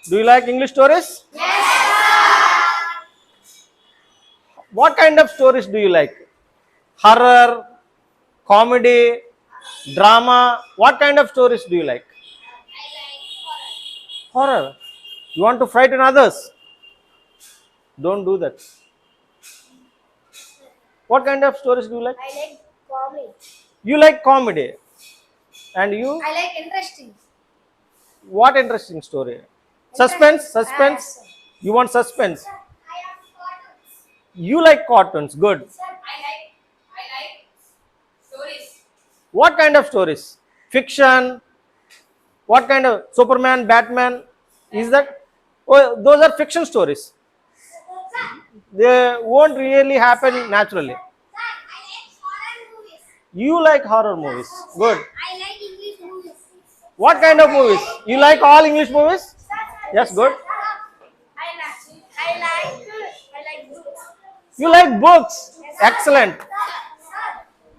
Do you like English stories? Yes. What kind of stories do you like? Horror, comedy, drama. What kind of stories do you like? Horror. You want to frighten others? Don't do that. What kind of stories do you like? I like comedy. You like comedy. And you? I like interesting. What interesting story? Suspense? Suspense? Sir. You want suspense? I have cartoons. You like cartoons. Good. Sir, I like stories. What kind of stories? Fiction? What kind of Superman, Batman? Is that? Oh, those are fiction stories. They won't really happen naturally. Sir, I like horror movies. You like horror movies. Good. I like English movies. What kind of movies? You like all English movies? Yes, good. I like books. You like books. Excellent. Sir,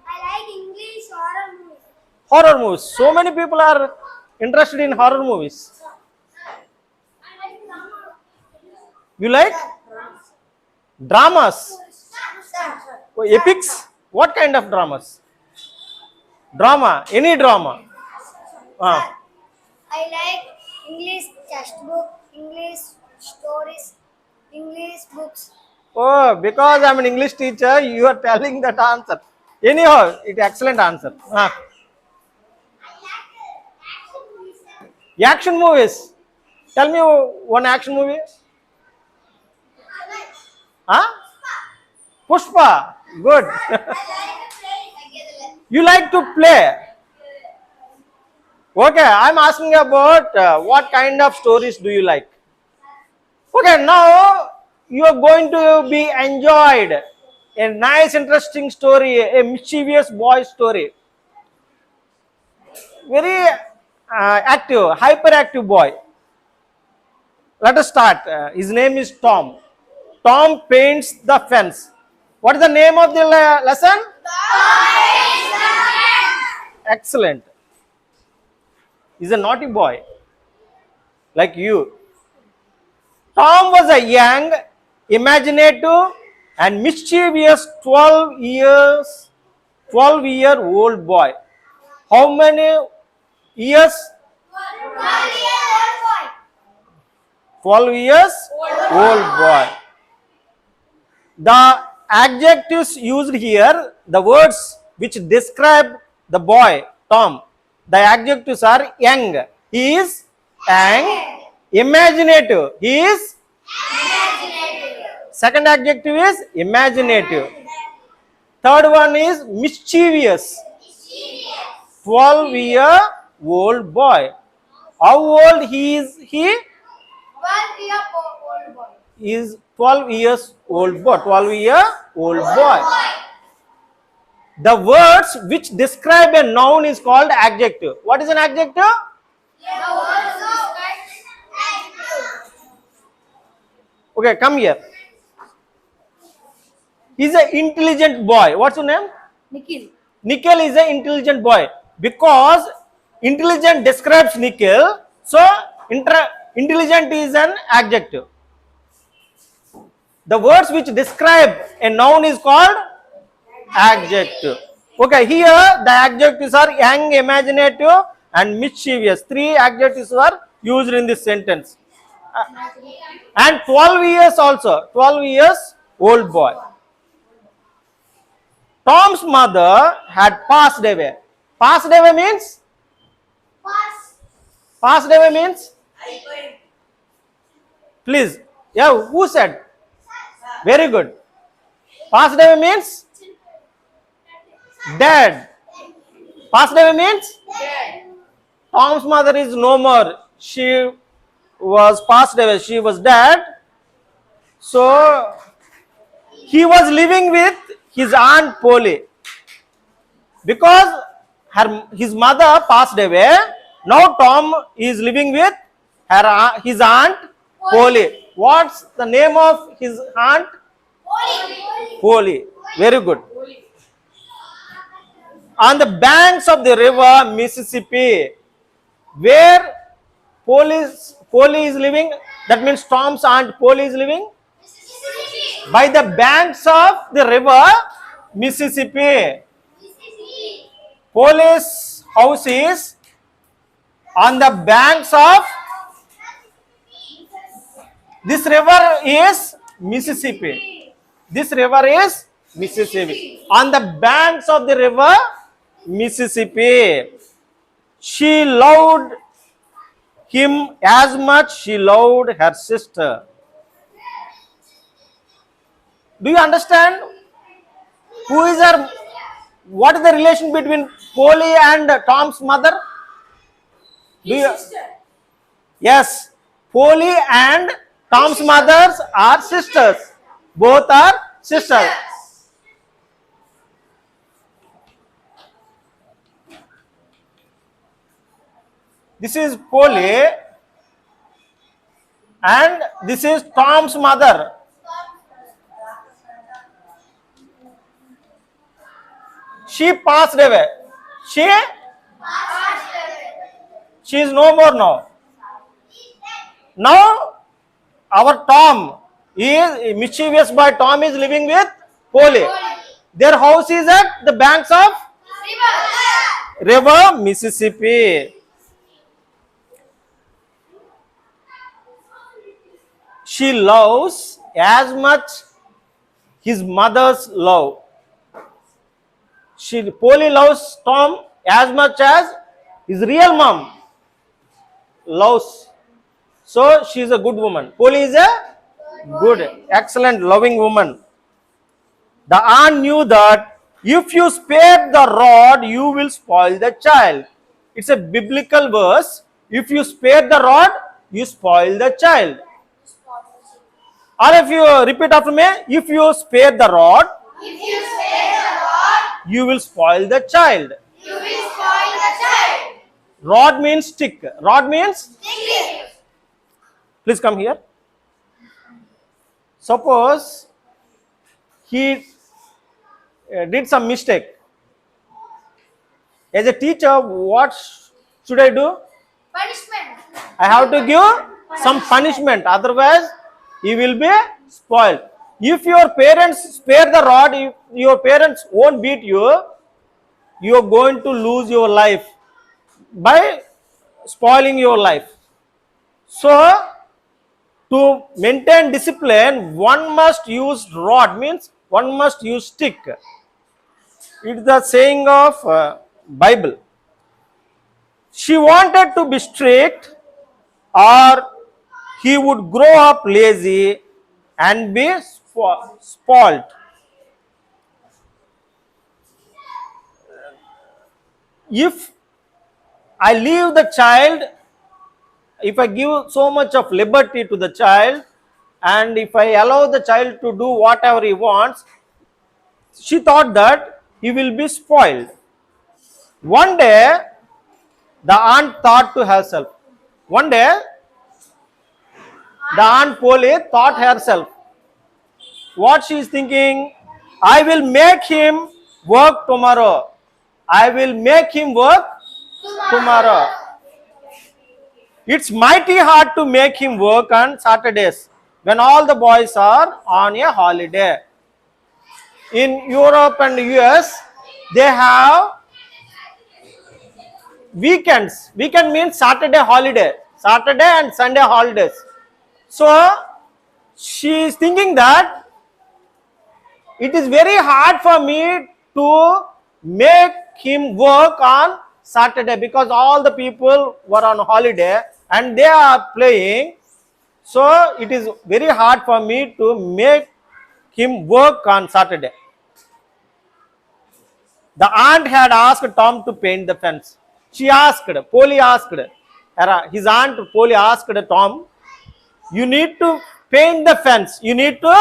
I like English horror movies. Horror movies. So many people are interested in horror movies. I like drama. You like dramas? Sir. Oh, epics? What kind of dramas? Drama. Any drama. Ah. I like English textbook, English stories, English books. Oh, because I'm an English teacher, you are telling that answer. Anyhow, it's excellent answer. Ah. Action movies. Tell me one action movie. Huh? Pushpa. Good. You like to play. Okay, I'm asking about what kind of stories do you like? Okay, now you are going to be enjoyed a nice, interesting story, a mischievous boy story. Very active, hyperactive boy. Let us start. His name is Tom. Tom paints the fence. What is the name of the lesson? Excellent. He's a naughty boy, like you. Tom was a young, imaginative, and mischievous 12-year-old boy. How many years? 12 years old boy. The adjectives used here, the words which describe the boy, Tom, the adjectives are young. He is young. Imaginative. He is. Second adjective is imaginative. Third one is mischievous. 12-year-old boy. How old he is? He 12-year-old boy. is 12 years old boy. 12-year-old boy. The words which describe a noun is called adjective. What is an adjective? The words of adjective. Okay, come here. He's an intelligent boy. What's your name? Nikhil. Nikhil is an intelligent boy. Because intelligent describes Nikhil, so intelligent is an adjective. The words which describe a noun is called adjective. Okay, here the adjectives are young, imaginative, and mischievous. 3 adjectives were used in this sentence. And 12 years also. 12 years old boy. Tom's mother had passed away. Passed away means? Passed away means? Please. Yeah, who said? Very good. Passed away means? Dead. Passed away means? Tom's mother is no more. She was passed away. She was dead. So, he was living with his aunt Polly. Because his mother passed away, now Tom is living with his aunt Polly. What's the name of his aunt? Polly. Very good. On the banks of the river Mississippi, where Polly is living. That means Tom's aunt Polly is living Mississippi. by the banks of the river Mississippi. Mississippi. Polly's house is on the banks of this river is Mississippi. This river is Mississippi. On the banks of the river Mississippi. She loved him as much she loved her sister. Do you understand who is her? What is the relation between Polly and Tom's mother? Do you, yes, Polly and Tom's mothers are sisters. Both are sisters. This is Polly and this is Tom's mother. She passed away. She is no more now. Now our Tom is mischievous boy. Tom is living with Polly. Their house is at the banks of river Mississippi. She loves as much his mother's love. Polly loves Tom as much as his real mom loves. So she is a good woman. Polly is a good, excellent, loving woman. The aunt knew that if you spare the rod, you will spoil the child. It's a biblical verse. If you spare the rod, you spoil the child. Or if you repeat after me, if you spare the rod, If you spare the rod, you will spoil the child. you will spoil the child. Rod means stick. Rod means, Stick. please come here. Suppose he did some mistake. As a teacher, what should I do? Punishment. I have to give some punishment. Otherwise, he will be spoiled. If your parents spare the rod, if your parents won't beat you, you are going to lose your life by spoiling your life. So, to maintain discipline, one must use rod, means one must use stick. It's the saying of Bible. She wanted to be strict, or he would grow up lazy and be spoiled. If I leave the child, if I give so much of liberty to the child, and if I allow the child to do whatever he wants, she thought that he will be spoiled. One day, the aunt thought to herself. One day, the aunt Polly thought herself. What she is thinking? I will make him work tomorrow. I will make him work tomorrow. It's mighty hard to make him work on Saturdays when all the boys are on a holiday. In Europe and US, they have weekends. Weekend means Saturday holiday. Saturday and Sunday holidays. So, she is thinking that it is very hard for me to make him work on Saturday because all the people were on holiday and they are playing. So, it is very hard for me to make him work on Saturday. The aunt had asked Tom to paint the fence. She asked, Polly asked, his aunt Polly asked Tom, you need to paint the fence. You need to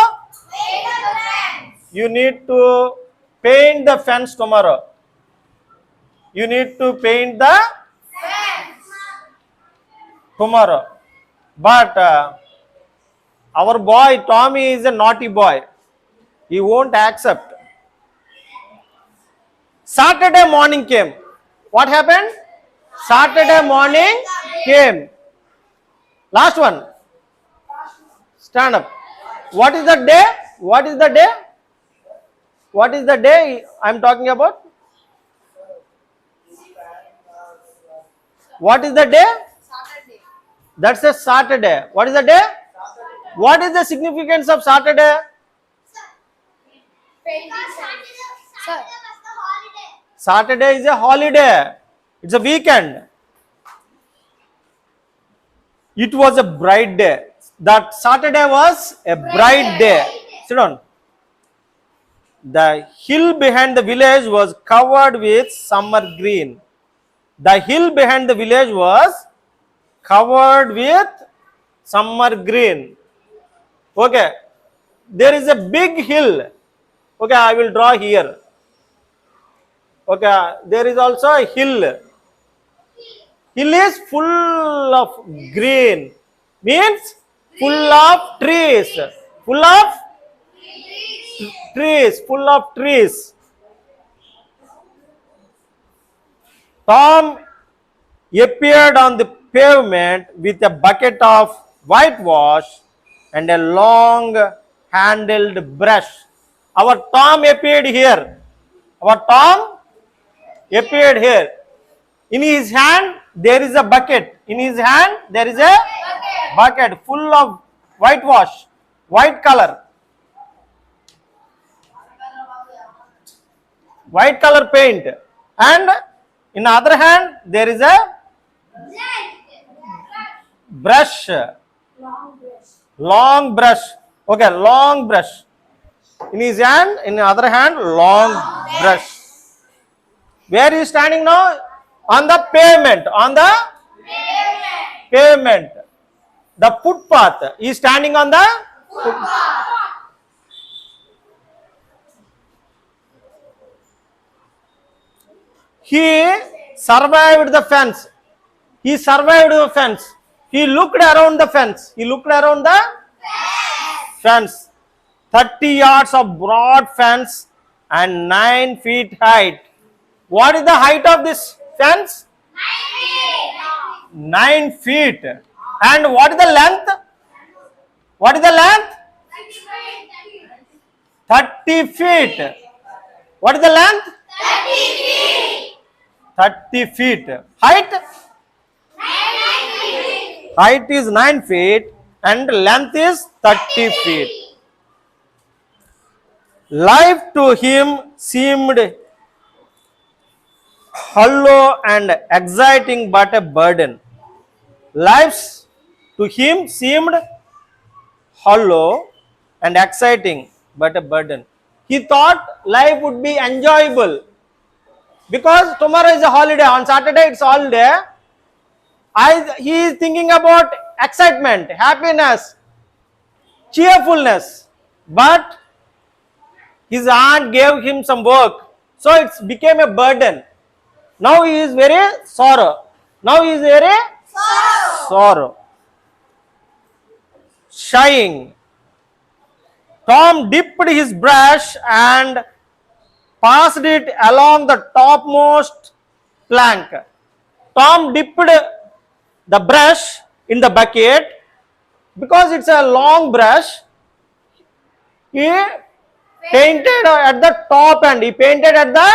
paint the fence tomorrow. You need to paint the tomorrow. But our boy Tommy is a naughty boy. He won't accept. Saturday morning came. What happened? Saturday morning came. Last one. Stand up. What is the day? What is the day? What is the day I am talking about? What is the day? Saturday. That's a Saturday. What is the day? What is the significance of Saturday? Sir. Saturday is a holiday. It's a weekend. It was a bright day. That Saturday was a bright day. Sit down. The hill behind the village was covered with summer green. The hill behind the village was covered with summer green. Okay. There is a big hill. Okay, I will draw here. Okay, there is also a hill. Hill is full of green. Means full of trees. Full of trees. Full of trees. Tom appeared on the pavement with a bucket of whitewash and a long handled brush. Our Tom appeared here. Our Tom appeared here. In his hand there is a bucket. In his hand there is a bucket full of whitewash, white color. White color paint. And in the other hand there is a brush. Long brush. Okay, long brush. In his hand, in the other hand, long brush. Where is standing now? On the pavement. On the pavement. The footpath. He is standing on the footpath. He survived the fence. He survived the fence. He looked around the fence. He looked around the fence. 30 yards of broad fence and 9 feet height. What is the height of this fence? 9 feet. And what is the length? What is the length? 30 feet. What is the length? 30 feet. Height? Height is 9 feet and length is 30 feet. Life to him seemed hollow and exciting but a burden. Life to him seemed hollow and exciting but a burden. He thought life would be enjoyable because tomorrow is a holiday. On Saturday it's holiday. He is thinking about excitement, happiness, cheerfulness. But his aunt gave him some work. So it became a burden. Now he is very sorrow. Now he is very sorrow. Shying. Tom dipped his brush and passed it along the topmost plank. Tom dipped the brush in the bucket because it's a long brush. He painted at the top end. He painted at the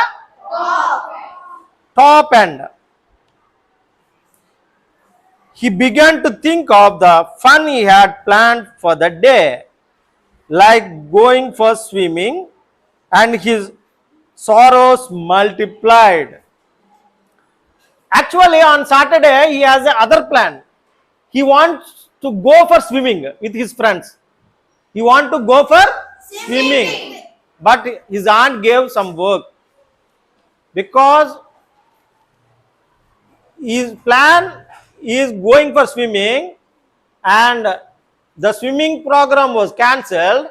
top end. He began to think of the fun he had planned for the day, like going for swimming, and his sorrows multiplied. Actually, on Saturday, he has another plan. He wants to go for swimming with his friends. He wants to go for swimming. But his aunt gave some work. Because his plan is going for swimming and the swimming program was cancelled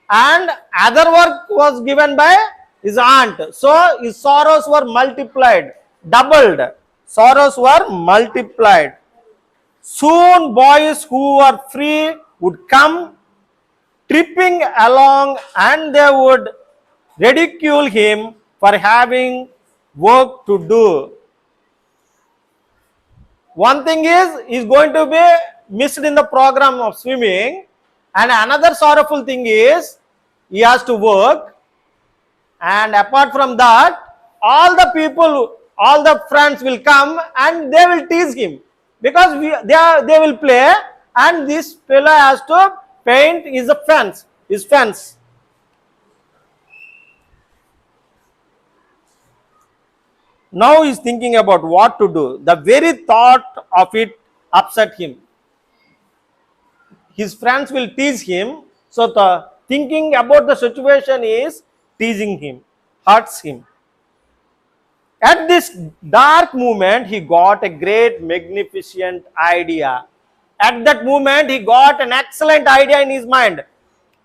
and other work was given by his aunt. So his sorrows were multiplied, doubled. Sorrows were multiplied. Soon boys who were free would come tripping along and they would ridicule him for having work to do. One thing is, he is going to be missed in the program of swimming. And another sorrowful thing is he has to work. And apart from that, all the people, all the friends will come and they will tease him because they will play, and this fellow has to paint his fence. Now he's thinking about what to do. The very thought of it upset him. His friends will tease him, so the thinking about the situation is teasing him, hurts him. At this dark moment, he got a great, magnificent idea. At that moment, he got an excellent idea in his mind.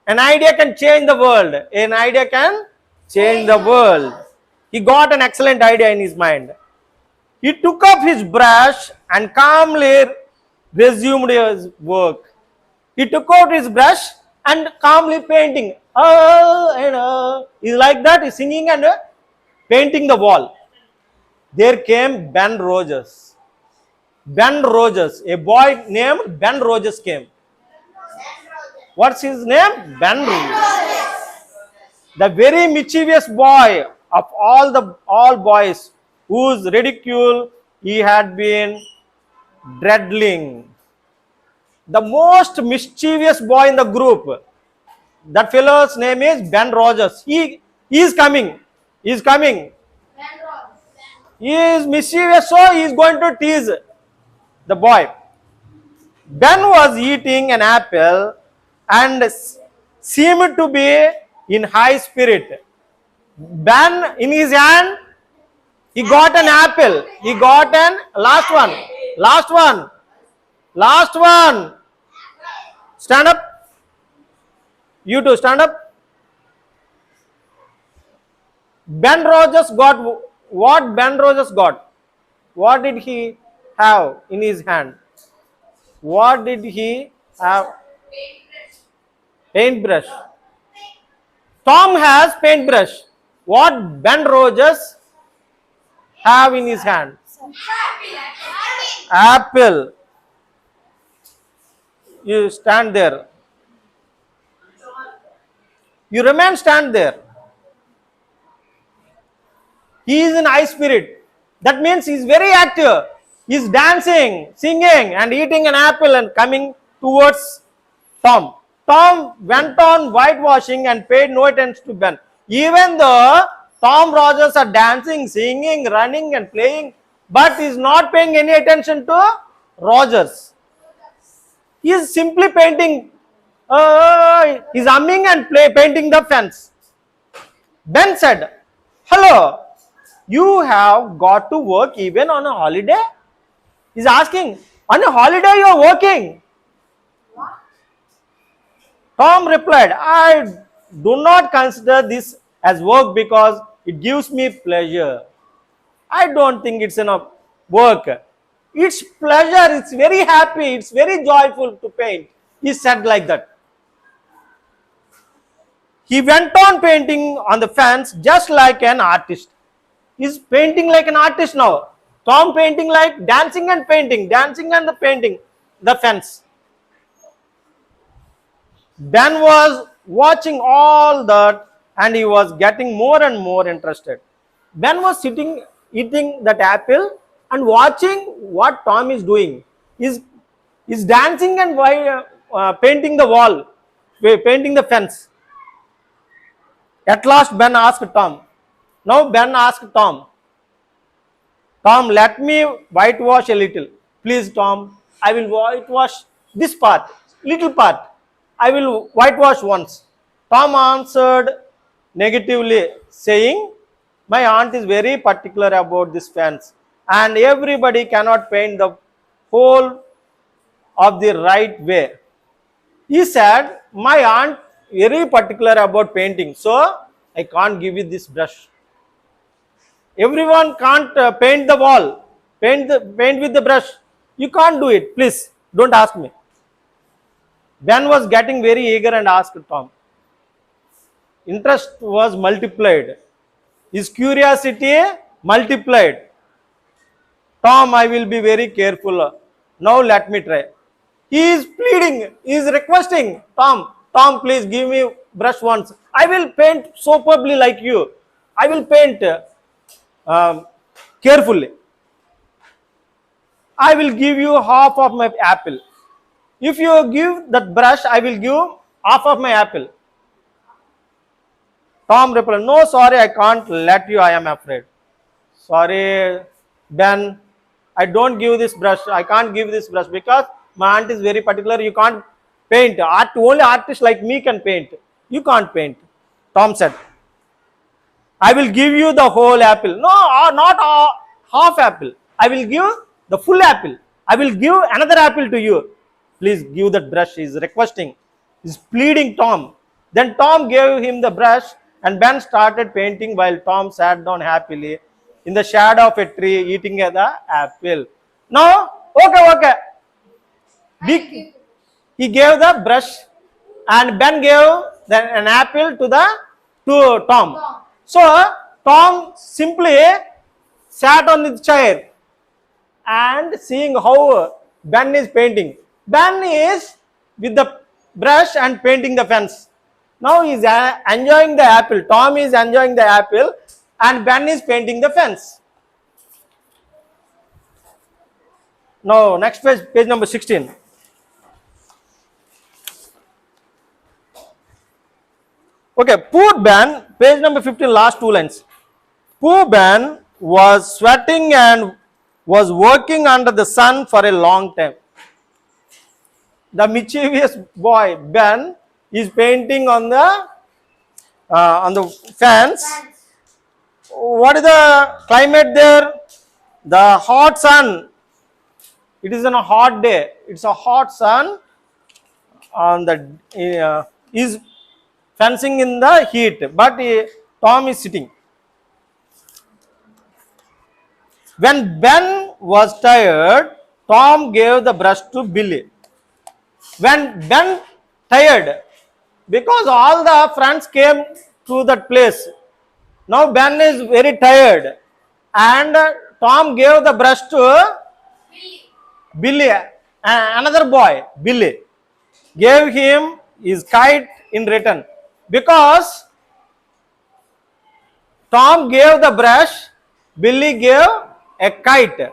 An idea can change the world. An idea can change the world. He got an excellent idea in his mind. He took up his brush and calmly resumed his work. He took out his brush and calmly painting. He's like that, he's singing and painting the wall. There came Ben Rogers. Ben Rogers, a boy named Ben Rogers came. What's his name? Ben Rogers. The very mischievous boy of all boys, whose ridicule he had been dreading. The most mischievous boy in the group. That fellow's name is Ben Rogers. He is coming. He is coming. He is mischievous, so he is going to tease the boy. Ben was eating an apple and seemed to be in high spirit. Ben, in his hand, he got an apple. He got an last one. Stand up. You two stand up. Ben Rogers got what Ben Rogers got. What did he have in his hand? What did he have? Paintbrush. Tom has paintbrush. What Ben Rogers have in his hand? Apple. You stand there. You remain stand there. He is in high spirit. That means he is very active. He is dancing, singing and eating an apple and coming towards Tom. Tom went on whitewashing and paid no attention to Ben. Even though Tom Rogers are dancing, singing, running and playing, but is not paying any attention to Rogers. He is simply painting. He is humming and painting the fence. Ben said, "Hello, you have got to work even on a holiday?" He is asking, "On a holiday you are working?" Tom replied, "I do not consider this as work because it gives me pleasure. I don't think it's enough work. It's pleasure, it's very happy, it's very joyful to paint." He said like that. He went on painting on the fence just like an artist. He's painting like an artist now. Tom painting like dancing and painting the fence. Ben was watching all that and he was getting more and more interested. Ben was sitting eating that apple and watching what Tom is doing. He's dancing and painting the wall, painting the fence. At last Ben asked Tom. Now Ben asked Tom, "Tom, let me whitewash a little. Please Tom, I will whitewash this part, little part. I will whitewash once." Tom answered negatively, saying, "My aunt is very particular about this fence and everybody cannot paint the whole of the right way." He said, "My aunt very particular about painting, so I can't give you this brush. Everyone can't paint the wall, paint with the brush. You can't do it. Please don't ask me." Ben was getting very eager and asked Tom. Interest was multiplied. His curiosity multiplied. "Tom, I will be very careful. Now let me try." He is pleading, he is requesting Tom, Tom, please give me brush once. I will paint superbly like you. I will paint carefully. I will give you half of my apple. If you give that brush, I will give half of my apple. Tom replied, no, sorry, I can't let you, I am afraid. Sorry, Ben, I don't give this brush. I can't give this brush because my aunt is very particular. You can't paint. Only artists like me can paint. You can't paint. Tom said, I will give you the whole apple. No, not half apple. I will give the full apple. I will give another apple to you. Please give that brush. He is requesting. He is pleading Tom. Then Tom gave him the brush and Ben started painting while Tom sat down happily in the shadow of a tree eating the apple. Now, okay. Big, he gave the brush and Ben gave an apple to Tom. So Tom simply sat on the chair and seeing how Ben is painting. Ben is with the brush and painting the fence. Now he is enjoying the apple. Tom is enjoying the apple and Ben is painting the fence. Now next page, page number 16. Okay, poor Ben, page number 15, last two lines. Poor Ben was sweating and was working under the sun for a long time. The mischievous boy Ben is painting on the fence. What is the climate there? The hot sun. It is on a hot day. It's a hot sun. On the is fencing in the heat, but Tom is sitting. When Ben was tired, Tom gave the brush to Billy. When Ben tired, because all the friends came to that place, now Ben is very tired, and Tom gave the brush to Billy, another boy, Billy, gave him his kite in return. Because Tom gave the brush, Billy gave a kite.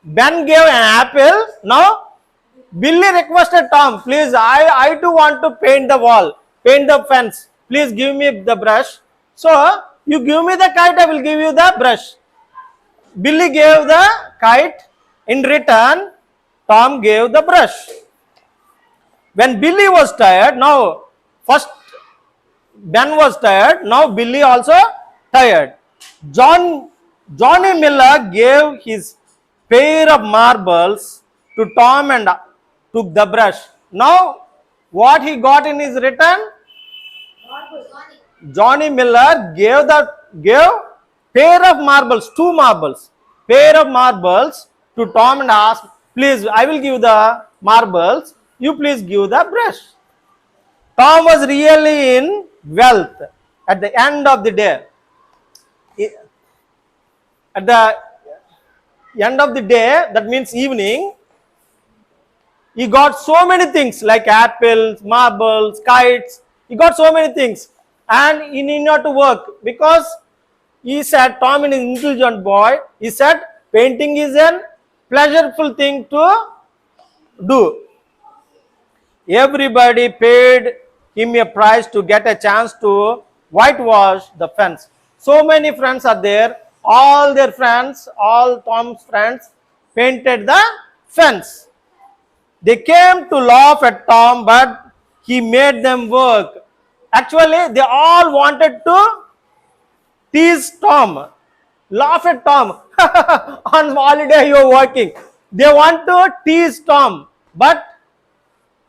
Ben gave an apple. Now Billy requested Tom, please, I too want to paint the wall, paint the fence. Please give me the brush. So you give me the kite, I will give you the brush. Billy gave the kite. In return, Tom gave the brush. When Billy was tired, now first Ben was tired, now Billy also tired. Johnny Miller gave his pair of marbles to Tom and took the brush. Now, what he got in his return? Johnny Miller gave pair of marbles, pair of marbles to Tom and asked, please, I will give the marbles, you please give the brush. Tom was really in wealth at the end of the day. At the end of the day, that means evening, he got so many things like apples, marbles, kites. He got so many things and he need not to work because he said, Tom is an intelligent boy, he said painting is a pleasurable thing to do. Everybody paid him a price to get a chance to whitewash the fence. So many friends are there. All their friends, all Tom's friends painted the fence. They came to laugh at Tom, but he made them work. Actually, they all wanted to tease Tom, laugh at Tom. On holiday you are working. They want to tease Tom, but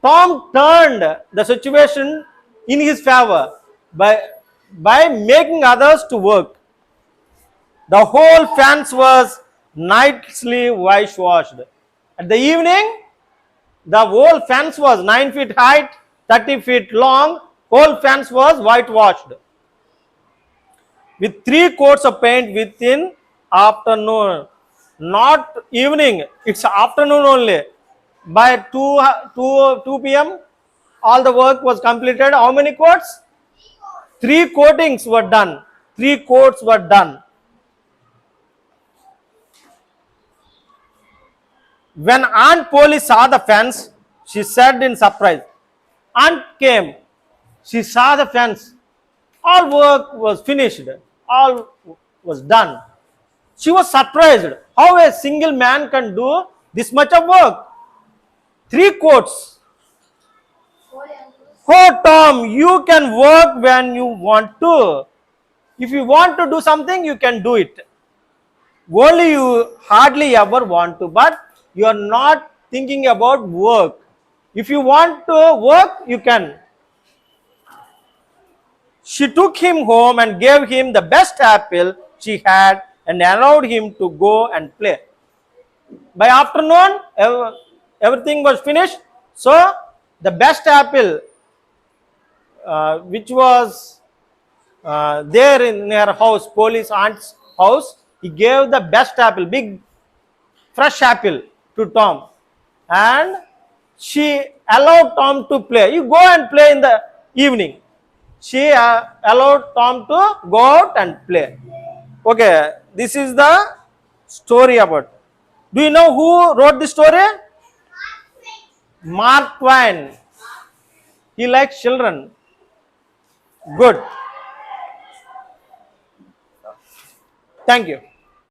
Tom turned the situation in his favor by making others to work. The whole fence was nicely whitewashed. At the evening, the whole fence was 9 feet height, 30 feet long. Whole fence was whitewashed with 3 coats of paint within afternoon. Not evening, it's afternoon only. By 2 p.m., all the work was completed. How many coats? 3 coatings were done. 3 coats were done. When Aunt Polly saw the fence, she said in surprise. Aunt came. She saw the fence. All work was finished. All was done. She was surprised how a single man can do this much of work. 3 coats. Oh, Tom, you can work when you want to. If you want to do something, you can do it. Only you hardly ever want to, but you are not thinking about work. If you want to work, you can. She took him home and gave him the best apple she had and allowed him to go and play. By afternoon, everything was finished. So, the best apple, which was there in her house, Polly's aunt's house, he gave the best apple, big fresh apple to Tom, and she allowed Tom to play. You go and play in the evening. She allowed Tom to go out and play. Okay, this is the story about. Do you know who wrote the story? Mark Twain. He likes children. Good. Thank you.